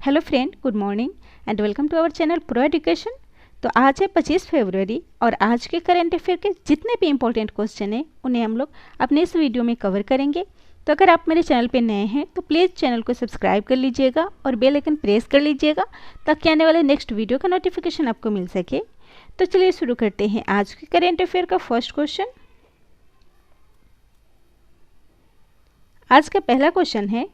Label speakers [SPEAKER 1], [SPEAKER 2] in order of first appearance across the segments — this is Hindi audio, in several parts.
[SPEAKER 1] Hello friend, good morning and welcome to our channel pro education. तो आज है 25 फरवरी और आज के करंट अफेयर के जितने भी इंपॉर्टेंट क्वेश्चन हैं उन्हें हम लोग अपने इस वीडियो में कवर करेंगे। तो अगर आप मेरे चैनल पे नए हैं तो प्लीज़ चैनल को सब्सक्राइब कर लीजिएगा और बेल आइकन प्रेस कर लीजिएगा ताकि आने वाले नेक्स्ट वीडियो का नोटिफिकेशन आपको मिल सके। तो चलिए शुरू करते हैं आज के करंट अफेयर का फर्स्ट क्वेश्चन। आज का पहला क्वेश्चन है,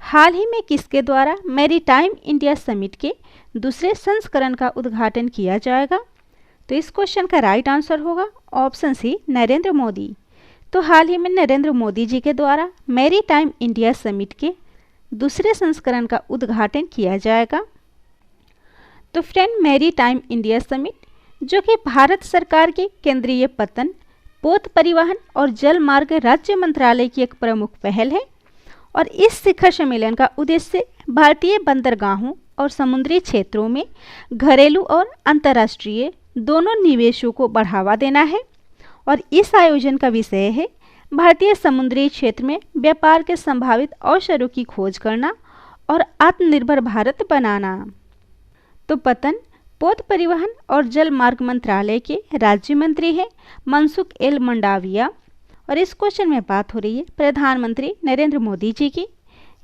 [SPEAKER 1] हाल ही में किसके द्वारा मैरीटाइम इंडिया समिट के दूसरे संस्करण का उद्घाटन किया जाएगा? तो इस क्वेश्चन का राइट आंसर होगा ऑप्शन सी, नरेंद्र मोदी। तो हाल ही में नरेंद्र मोदी जी के द्वारा मैरीटाइम इंडिया समिट के दूसरे संस्करण का उद्घाटन किया जाएगा। तो फ्रेंड, मैरीटाइम इंडिया समिट जो कि भारत सरकार के केंद्रीय पत्तन, पोत परिवहन और जल मार्ग राज्य मंत्रालय की एक प्रमुख पहल है और इस शिखर सम्मेलन का उद्देश्य भारतीय बंदरगाहों और समुद्री क्षेत्रों में घरेलू और अंतर्राष्ट्रीय दोनों निवेशों को बढ़ावा देना है। और इस आयोजन का विषय है भारतीय समुद्री क्षेत्र में व्यापार के संभावित अवसरों की खोज करना और आत्मनिर्भर भारत बनाना। तो पतन, पोत परिवहन और जल मार्ग मंत्रालय के राज्य मंत्री हैं मनसुख एल मंडाविया और इस क्वेश्चन में बात हो रही है प्रधानमंत्री नरेंद्र मोदी जी की।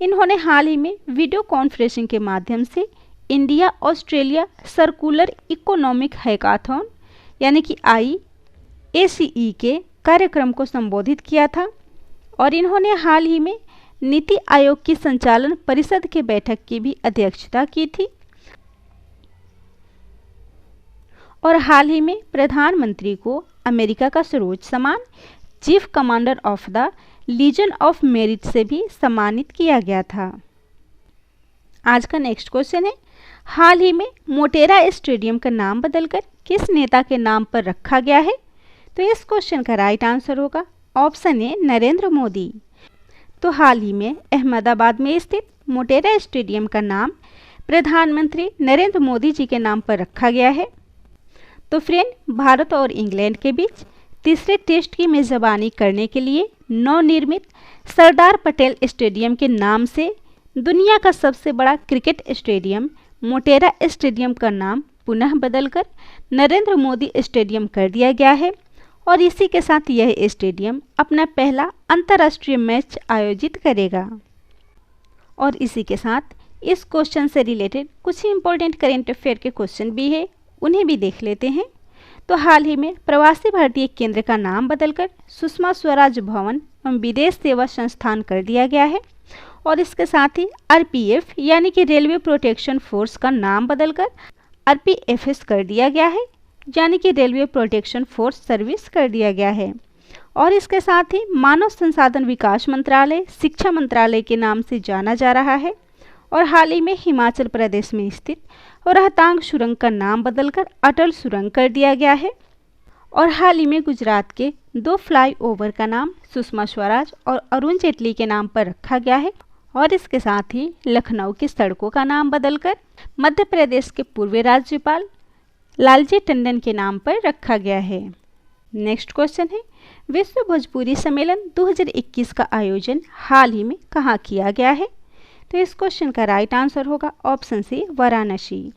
[SPEAKER 1] इन्होंने हाल ही में वीडियो कॉन्फ्रेंसिंग के माध्यम से India Australia circular economic hackathon यानी कि IACE के कार्यक्रम को संबोधित किया था और इन्होंने हाल ही में नीति आयोग की संचालन परिषद की बैठक की भी अध्यक्षता की थी। और हाल ही में प्रधानमंत्री को अमेरिका का सर्वोच्च सम्मान chief commander of the Legion of Merit से भी सम्मानित किया गया था। आज का नेक्स्ट क्वेश्चन है, हाल ही में मोटेरा स्टेडियम का नाम बदलकर किस नेता के नाम पर रखा गया है? तो इस क्वेश्चन का राइट आंसर होगा ऑप्शन ए, नरेंद्र मोदी। तो हाल ही में अहमदाबाद में स्थित मोटेरा स्टेडियम का नाम प्रधानमंत्री नरेंद्र मोदी जी के नाम पर रखा गया है। तो फ्रेंड, भारत और इंग्लैंड के बीच तीसरे टेस्ट की मेज़बानी करने के लिए नवनिर्मित सरदार पटेल स्टेडियम के नाम से दुनिया का सबसे बड़ा क्रिकेट स्टेडियम मोटेरा स्टेडियम का नाम पुनः बदलकर नरेंद्र मोदी स्टेडियम कर दिया गया है और इसी के साथ यह स्टेडियम अपना पहला अंतर्राष्ट्रीय मैच आयोजित करेगा। और इसी के साथ इस क्वेश्चन से रिलेटेड कुछ इंपॉर्टेंट करेंट अफेयर के क्वेश्चन भी है, उन्हें भी देख लेते हैं। तो हाल ही में प्रवासी भारतीय केंद्र का नाम बदलकर सुषमा स्वराज भवन एवं विदेश सेवा संस्थान कर दिया गया है और इसके साथ ही RPF यानी कि रेलवे प्रोटेक्शन फोर्स का नाम बदलकर RPFS कर दिया गया है यानी कि रेलवे प्रोटेक्शन फोर्स सर्विस कर दिया गया है। और इसके साथ ही मानव संसाधन विकास मंत्रालय शिक्षा मंत्रालय के नाम से जाना जा रहा है। और हाल ही में हिमाचल प्रदेश में स्थित रोहतांग सुरंग का नाम बदलकर अटल सुरंग कर दिया गया है। और हाल ही में गुजरात के 2 फ्लाईओवर का नाम सुषमा स्वराज और अरुण जेटली के नाम पर रखा गया है। और इसके साथ ही लखनऊ की सड़कों का नाम बदलकर मध्य प्रदेश के पूर्व राज्यपाल लालजी टंडन के नाम पर रखा गया है। नेक्स्ट क्वेश्चन है, विश्व भोजपुरी सम्मेलन 2021 का आयोजन हाल ही में कहाँ किया गया है? तो इस क्वेश्चन का राइट आंसर होगा ऑप्शन सी, वाराणसी।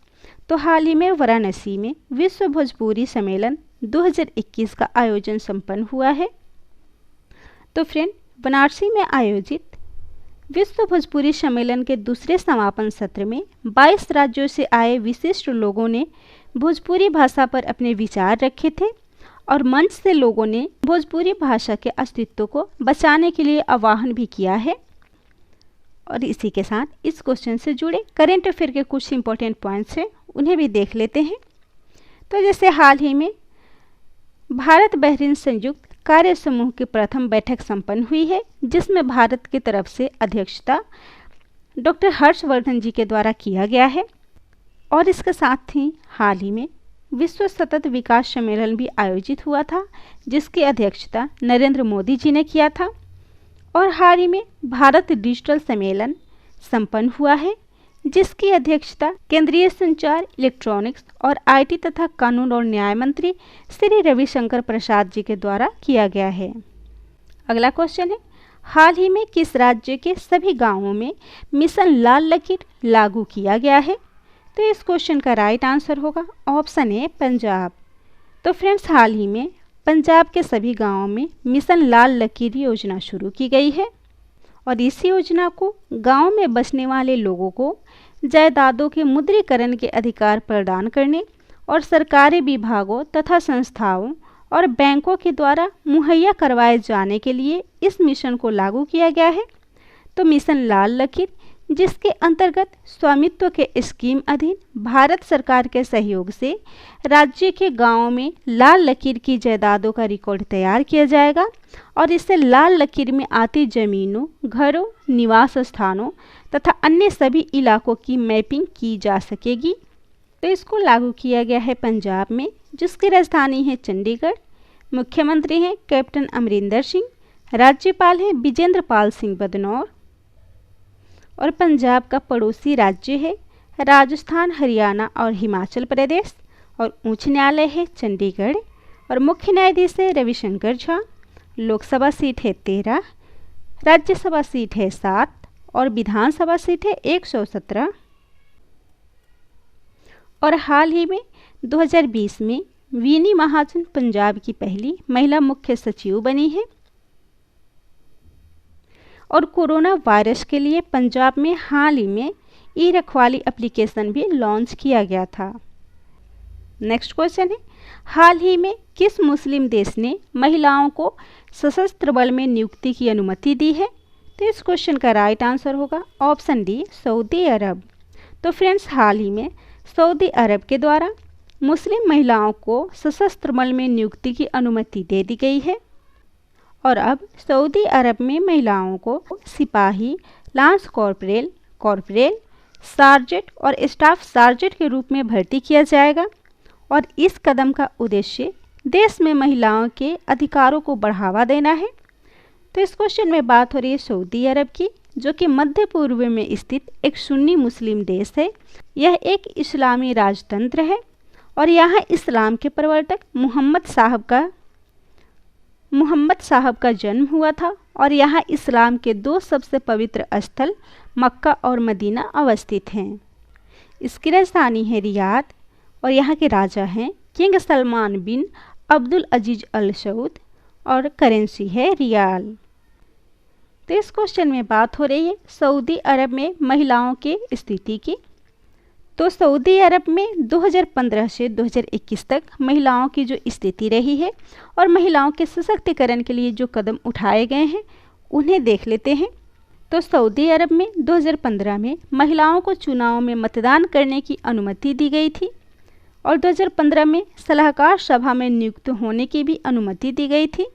[SPEAKER 1] तो हाल ही में वाराणसी में विश्व भोजपुरी सम्मेलन 2021 का आयोजन संपन्न हुआ है। तो फ्रेंड, बनारसी में आयोजित विश्व भोजपुरी सम्मेलन के दूसरे समापन सत्र में 22 राज्यों से आए विशिष्ट लोगों ने भोजपुरी भाषा पर अपने विचार रखे थे और मंच से लोगों ने भोजपुरी भाषा के अस्तित्व को बचाने के लिए आह्वान भी किया है। और इसी के साथ इस क्वेश्चन से जुड़े करेंट अफेयर के कुछ इंपॉर्टेंट पॉइंट्स हैं, उन्हें भी देख लेते हैं। तो जैसे हाल ही में भारत बहरीन संयुक्त कार्य समूह की प्रथम बैठक संपन्न हुई है जिसमें भारत की तरफ से अध्यक्षता डॉक्टर हर्षवर्धन जी के द्वारा किया गया है। और इसके साथ ही हाल ही में विश्व सतत विकास सम्मेलन भी आयोजित हुआ था जिसकी अध्यक्षता नरेंद्र मोदी जी ने किया था। और हाल ही में भारत डिजिटल सम्मेलन संपन्न हुआ है जिसकी अध्यक्षता केंद्रीय संचार, इलेक्ट्रॉनिक्स और IT तथा कानून और न्याय मंत्री श्री रविशंकर प्रसाद जी के द्वारा किया गया है। अगला क्वेश्चन है, हाल ही में किस राज्य के सभी गांवों में मिशन लाल लकीर लागू किया गया है? तो इस क्वेश्चन का राइट आंसर होगा ऑप्शन ए पंजाब। तो फ्रेंड्स, हाल ही में पंजाब के सभी गांवों में मिशन लाल लकीर योजना शुरू की गई है और इस योजना को गांव में बसने वाले लोगों को जायदादों के मुद्रीकरण के अधिकार प्रदान करने और सरकारी विभागों तथा संस्थाओं और बैंकों के द्वारा मुहैया करवाए जाने के लिए इस मिशन को लागू किया गया है। तो मिशन लाल लकीर, जिसके अंतर्गत स्वामित्व के स्कीम अधीन भारत सरकार के सहयोग से राज्य के गांवों में लाल लकीर की जायदादों का रिकॉर्ड तैयार किया जाएगा और इससे लाल लकीर में आती जमीनों, घरों, निवास स्थानों तथा अन्य सभी इलाकों की मैपिंग की जा सकेगी। तो इसको लागू किया गया है पंजाब में, जिसकी राजधानी है चंडीगढ़। मुख्यमंत्री हैं कैप्टन अमरिंदर सिंह, राज्यपाल हैं विजेंद्र पाल सिंह बदनौर और पंजाब का पड़ोसी राज्य है राजस्थान, हरियाणा और हिमाचल प्रदेश और उच्च न्यायालय है चंडीगढ़ और मुख्य न्यायाधीश है रविशंकर झा। लोकसभा सीट है 13, राज्यसभा सीट है 7 और विधानसभा सीट है 117। और हाल ही में 2020 में वीनी महाजन पंजाब की पहली महिला मुख्य सचिव बनी है और कोरोना वायरस के लिए पंजाब में हाल ही में ई रखवाली एप्लीकेशन भी लॉन्च किया गया था। नेक्स्ट क्वेश्चन है, हाल ही में किस मुस्लिम देश ने महिलाओं को सशस्त्र बल में नियुक्ति की अनुमति दी है? तो इस क्वेश्चन का राइट आंसर होगा ऑप्शन डी सऊदी अरब। तो फ्रेंड्स, हाल ही में सऊदी अरब के द्वारा मुस्लिम महिलाओं को सशस्त्र बल में नियुक्ति की अनुमति दे दी गई है और अब सऊदी अरब में महिलाओं को सिपाही, लांस कॉर्पोरेल, सार्जेंट और स्टाफ सार्जेंट के रूप में भर्ती किया जाएगा और इस कदम का उद्देश्य देश में महिलाओं के अधिकारों को बढ़ावा देना है। तो इस क्वेश्चन में बात हो रही है सऊदी अरब की, जो कि मध्य पूर्व में स्थित एक सुन्नी मुस्लिम देश है। यह एक इस्लामी राजतंत्र है और यहाँ इस्लाम के प्रवर्तक मोहम्मद साहब का जन्म हुआ था और यहाँ इस्लाम के 2 सबसे पवित्र स्थल मक्का और मदीना अवस्थित हैं। इसकी राजधानी है रियाद और यहाँ के राजा हैं किंग सलमान बिन अब्दुल अजीज अल सऊद और करेंसी है रियाल। तो इस क्वेश्चन में बात हो रही है सऊदी अरब में महिलाओं की स्थिति की। तो सऊदी अरब में 2015 से 2021 तक महिलाओं की जो स्थिति रही है और महिलाओं के सशक्तिकरण के लिए जो कदम उठाए गए हैं उन्हें देख लेते हैं। तो सऊदी अरब में 2015 में महिलाओं को चुनाव में मतदान करने की अनुमति दी गई थी और 2015 में सलाहकार सभा में नियुक्त होने की भी अनुमति दी गई थी।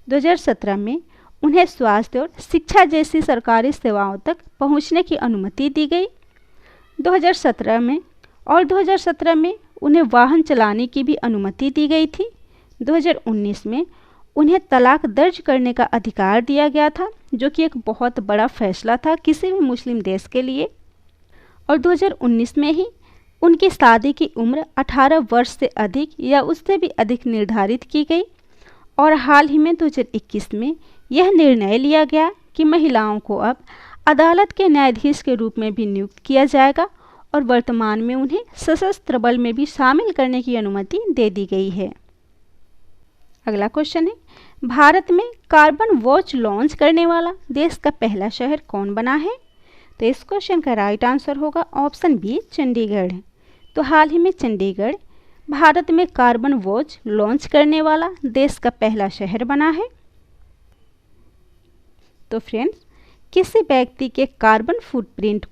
[SPEAKER 1] 2017 में उन्हें स्वास्थ्य और शिक्षा जैसी सरकारी सेवाओं तक पहुंचने की अनुमति दी गई। 2017 में उन्हें वाहन चलाने की भी अनुमति दी गई थी। 2019 में उन्हें तलाक दर्ज करने का अधिकार दिया गया था, जो कि एक बहुत बड़ा फैसला था किसी भी मुस्लिम देश के लिए। और 2019 में ही उनकी शादी की उम्र 18 वर्ष से अधिक या उससे भी अधिक निर्धारित की गई। और हाल ही में 2021 में यह निर्णय लिया गया कि महिलाओं को अब अदालत के न्यायाधीश के रूप में भी नियुक्त किया जाएगा और वर्तमान में उन्हें सशस्त्र बल में भी शामिल करने की अनुमति दे दी गई है। अगला क्वेश्चन है, भारत में कार्बन वॉच लॉन्च करने वाला देश का पहला शहर कौन बना है? तो इस क्वेश्चन का राइट आंसर होगा ऑप्शन बी चंडीगढ़। तो हाल ही में चंडीगढ़ भारत में कार्बन वॉच लॉन्च करने वाला देश का पहला शहर बना है। तो फ्रेंड्स, किसी व्यक्ति के कार्बन फुटप्रिंट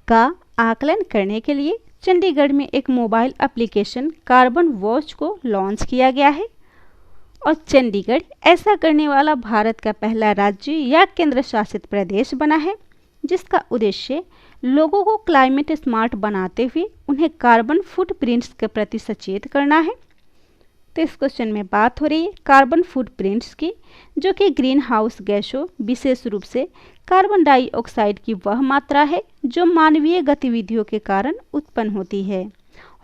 [SPEAKER 1] का आकलन करने के लिए चंडीगढ़ में एक मोबाइल एप्लीकेशन कार्बन वॉच को लॉन्च किया गया है और चंडीगढ़ ऐसा करने वाला भारत का पहला राज्य या केंद्र शासित प्रदेश बना है, जिसका उद्देश्य लोगों को क्लाइमेट स्मार्ट बनाते हुए उन्हें कार्बन फुटप्रिंट्स के प्रति सचेत करना है। तो इस क्वेश्चन में बात हो रही है कार्बन फुटप्रिंट्स की, जो कि ग्रीन हाउस गैसों, विशेष रूप से कार्बन डाइऑक्साइड की वह मात्रा है जो मानवीय गतिविधियों के कारण उत्पन्न होती है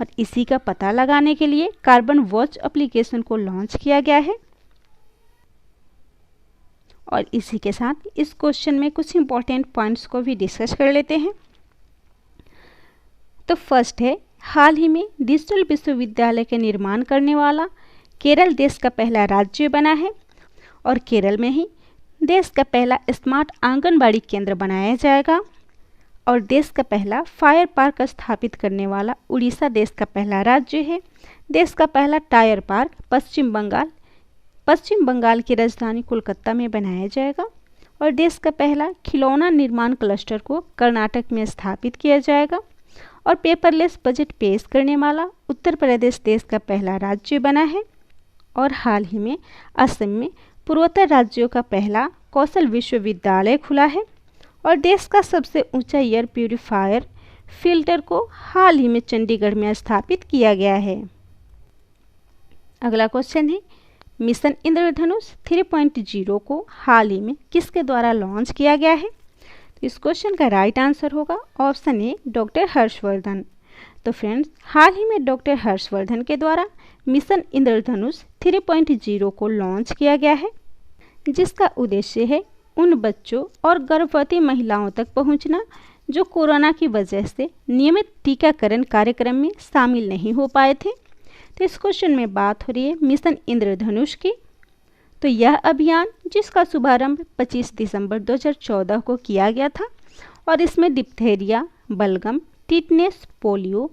[SPEAKER 1] और इसी का पता लगाने के लिए कार्बन वॉच एप्लीकेशन को लॉन्च किया गया है। और इसी के साथ इस क्वेश्चन में कुछ इंपॉर्टेंट पॉइंट्स को भी डिस्कस कर लेते हैं। तो फर्स्ट है, हाल ही में डिजिटल विश्वविद्यालय के निर्माण करने वाला केरल देश का पहला राज्य बना है और केरल में ही देश का पहला स्मार्ट आंगनबाड़ी केंद्र बनाया जाएगा और देश का पहला फायर पार्क स्थापित करने वाला उड़ीसा देश का पहला राज्य है। देश का पहला टायर पार्क पश्चिम बंगाल की राजधानी कोलकाता में बनाया जाएगा और देश का पहला खिलौना निर्माण क्लस्टर को कर्नाटक में स्थापित किया जाएगा और पेपरलेस बजट पेश करने वाला उत्तर प्रदेश देश का पहला राज्य बना है और हाल ही में असम में पूर्वोत्तर राज्यों का पहला कौशल विश्वविद्यालय खुला है और देश का सबसे ऊंचा एयर प्यूरिफायर फिल्टर को हाल ही में चंडीगढ़ में स्थापित किया गया है। अगला क्वेश्चन है, मिशन इंद्रधनुष 3.0 को हाल ही में किसके द्वारा लॉन्च किया गया है? तो इस क्वेश्चन का राइट आंसर होगा ऑप्शन ए, डॉक्टर हर्षवर्धन। तो फ्रेंड्स, हाल ही में डॉक्टर हर्षवर्धन के द्वारा मिशन इंद्रधनुष 3.0 को लॉन्च किया गया है, जिसका उद्देश्य है उन बच्चों और गर्भवती महिलाओं तक पहुंचना जो कोरोना की वजह से नियमित टीकाकरण कार्यक्रम में शामिल नहीं हो पाए थे। तो इस क्वेश्चन में बात हो रही है मिशन इंद्रधनुष की। तो यह अभियान जिसका शुभारंभ 25 दिसंबर 2014 को किया गया था और इसमें डिप्थेरिया, बलगम, टिटनेस, पोलियो,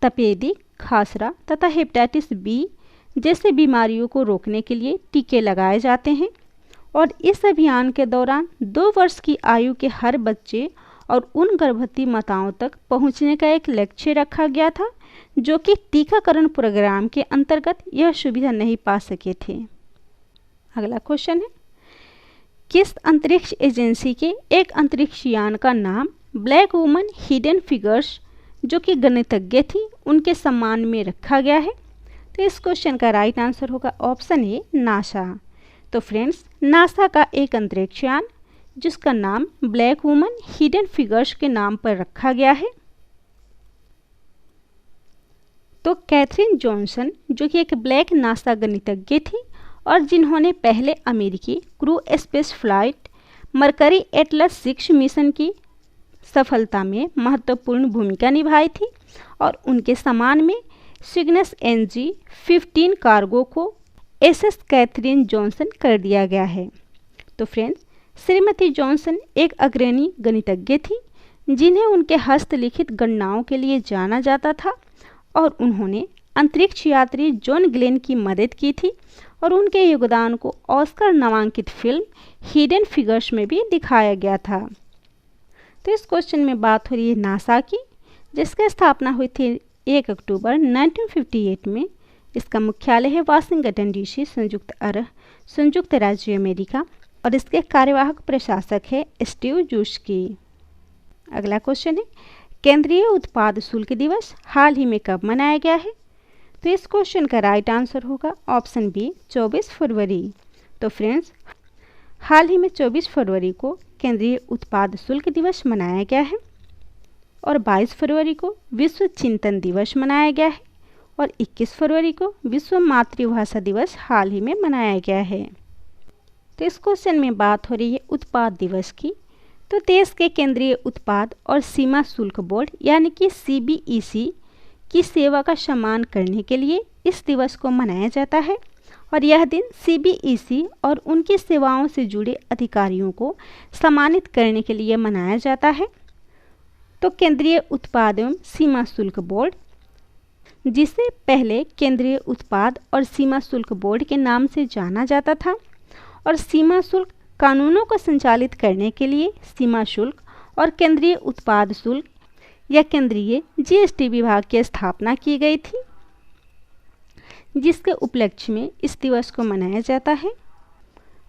[SPEAKER 1] तपेदिक, खासरा तथा हेपेटाइटिस बी जैसे बीमारियों को रोकने के लिए टीके लगाए जाते हैं और इस अभियान के दौरान 2 वर्ष की आयु के हर बच्चे और उन गर्भवती माताओं तक पहुंचने का एक लक्ष्य रखा गया था जो कि टीकाकरण प्रोग्राम के अंतर्गत यह सुविधा नहीं पा सके थे। अगला क्वेश्चन है, किस अंतरिक्ष एजेंसी के एक अंतरिक्ष यान का नाम ब्लैक वुमन हिडन फिगर्स जो कि गणितज्ञ थी उनके सम्मान में रखा गया है? तो इस क्वेश्चन का राइट आंसर होगा ऑप्शन ए, नासा। तो फ्रेंड्स, नासा का एक अंतरिक्ष यान जिसका नाम ब्लैक वुमन हिडन फिगर्स के नाम पर रखा गया है। तो कैथरीन जॉनसन जो कि एक ब्लैक नासा गणितज्ञ थी और जिन्होंने पहले अमेरिकी crew space flight mercury Atlas 6 mission की सफलता में महत्वपूर्ण भूमिका निभाई थी और उनके सम्मान में सिग्नस NG-15 कार्गो को SS कैथरीन जॉनसन कर दिया गया है। तो फ्रेंड्स, श्रीमती जॉनसन एक अग्रणी गणितज्ञ थी जिन्हें उनके हस्तलिखित गणनाओं के लिए जाना जाता था और उन्होंने अंतरिक्ष यात्री जॉन ग्लेन की मदद की थी और उनके योगदान को ऑस्कर नामांकित फिल्म हिडन फिगर्स में भी दिखाया गया था। तो इस क्वेश्चन में बात हो रही है नासा की, जिसकी स्थापना हुई थी 1 अक्टूबर 1958 में। इसका मुख्यालय है वाशिंगटन DC, संयुक्त राज्य अमेरिका और इसके कार्यवाहक प्रशासक है स्टीव जूस्की। अगला क्वेश्चन है, केंद्रीय उत्पाद शुल्क दिवस हाल ही में कब मनाया गया है? तो इस क्वेश्चन का राइट आंसर होगा ऑप्शन बी, 24 फरवरी। तो फ्रेंड्स, हाल ही में 24 फरवरी को केंद्रीय उत्पाद शुल्क दिवस मनाया गया है और 22 फरवरी को विश्व चिंतन दिवस मनाया गया है और 21 फरवरी को विश्व मातृभाषा दिवस हाल ही में मनाया गया है। तो इस क्वेश्चन में बात हो रही है उत्पाद दिवस की। तो देश के केंद्रीय उत्पाद और सीमा शुल्क बोर्ड यानी कि CBEC की सेवा का सम्मान करने के लिए इस दिवस को मनाया जाता है और यह दिन CBEC और उनकी सेवाओं से जुड़े अधिकारियों को सम्मानित करने के लिए मनाया जाता है। तो केंद्रीय उत्पाद एवं सीमा शुल्क बोर्ड, जिसे पहले केंद्रीय उत्पाद और सीमा शुल्क बोर्ड के नाम से जाना जाता था, और सीमा शुल्क कानूनों को संचालित करने के लिए सीमा शुल्क और केंद्रीय उत्पाद शुल्क या केंद्रीय GST विभाग की स्थापना की गई थी, जिसके उपलक्ष्य में इस दिवस को मनाया जाता है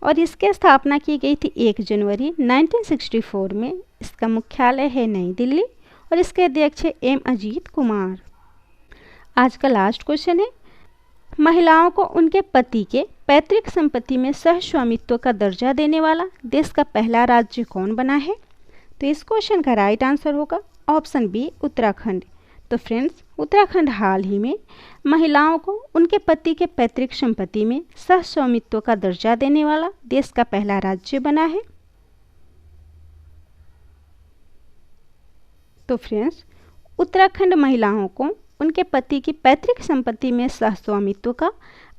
[SPEAKER 1] और इसकी स्थापना की गई थी 1 जनवरी 1964 में। इसका मुख्यालय है नई दिल्ली और इसके अध्यक्ष है M अजीत कुमार। आज का लास्ट क्वेश्चन है, महिलाओं को उनके पति के पैतृक संपत्ति में सहस्वामित्व का दर्जा देने वाला देश का पहला राज्य कौन बना है? तो इस क्वेश्चन का राइट आंसर होगा ऑप्शन बी, उत्तराखंड। तो फ्रेंड्स, उत्तराखंड हाल ही में महिलाओं को उनके पति के पैतृक संपत्ति में सहस्वामित्व का दर्जा देने वाला देश का पहला राज्य बना है। तो फ्रेंड्स, उत्तराखंड महिलाओं को उनके पति की पैतृक संपत्ति में सहस्वामित्व का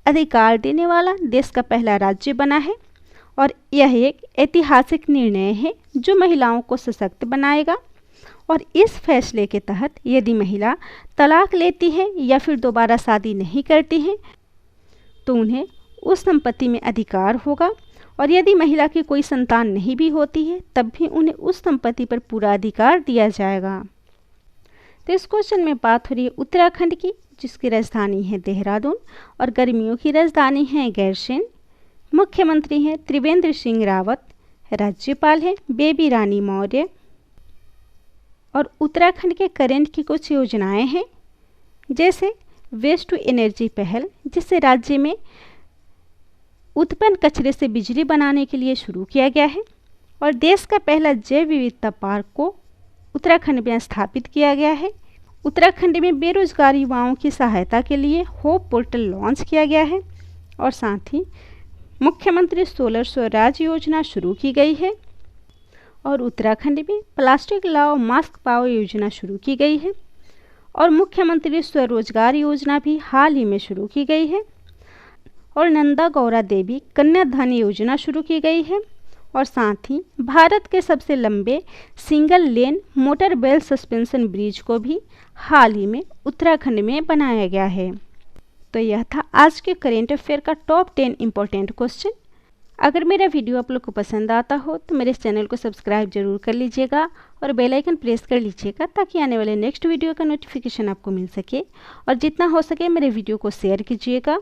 [SPEAKER 1] अधिकार देने वाला देश का पहला राज्य बना है और यह एक ऐतिहासिक निर्णय है जो महिलाओं को सशक्त बनाएगा। और इस फैसले के तहत यदि महिला तलाक लेती है या फिर दोबारा शादी नहीं करती है तो उन्हें उस संपत्ति में अधिकार होगा, और यदि महिला की कोई संतान नहीं भी होती है तब भी उन्हें उस संपत्ति पर पूरा अधिकार दिया जाएगा। तो इस क्वेश्चन में बात हो रही है उत्तराखंड की, जिसकी राजधानी है देहरादून और गर्मियों की राजधानी है गैरसैंण। मुख्यमंत्री हैं त्रिवेंद्र सिंह रावत, राज्यपाल हैं बेबी रानी मौर्य। और उत्तराखंड के करेंट की कुछ योजनाएं हैं, जैसे वेस्ट टू एनर्जी पहल, जिससे राज्य में उत्पन्न कचरे से बिजली बनाने के लिए शुरू किया गया है। और देश का पहला जैव विविधता पार्क को उत्तराखंड में स्थापित किया गया है। उत्तराखंड में बेरोजगार युवाओं की सहायता के लिए होप पोर्टल लॉन्च किया गया है। और साथ ही मुख्यमंत्री सोलर स्वराज योजना शुरू की गई है। और उत्तराखंड में प्लास्टिक लाओ मास्क पाओ योजना शुरू की गई है। और मुख्यमंत्री स्वरोजगार योजना भी हाल ही में शुरू की गई है। और नंदा गौरा देवी कन्याधन योजना शुरू की गई है। और साथ ही भारत के सबसे लंबे single lane motorable suspension bridge को भी हाल ही में उत्तराखंड में बनाया गया है। तो यह था आज के करेंट अफेयर का टॉप 10 इम्पोर्टेंट क्वेश्चन। अगर मेरा वीडियो आप लोग को पसंद आता हो तो मेरे चैनल को सब्सक्राइब जरूर कर लीजिएगा और बेल आइकन प्रेस कर लीजिएगा, ताकि आने वाले नेक्स्ट वीडियो का नोटिफिकेशन आपको मिल सके। और जितना हो सके मेरे वीडियो को शेयर कीजिएगा।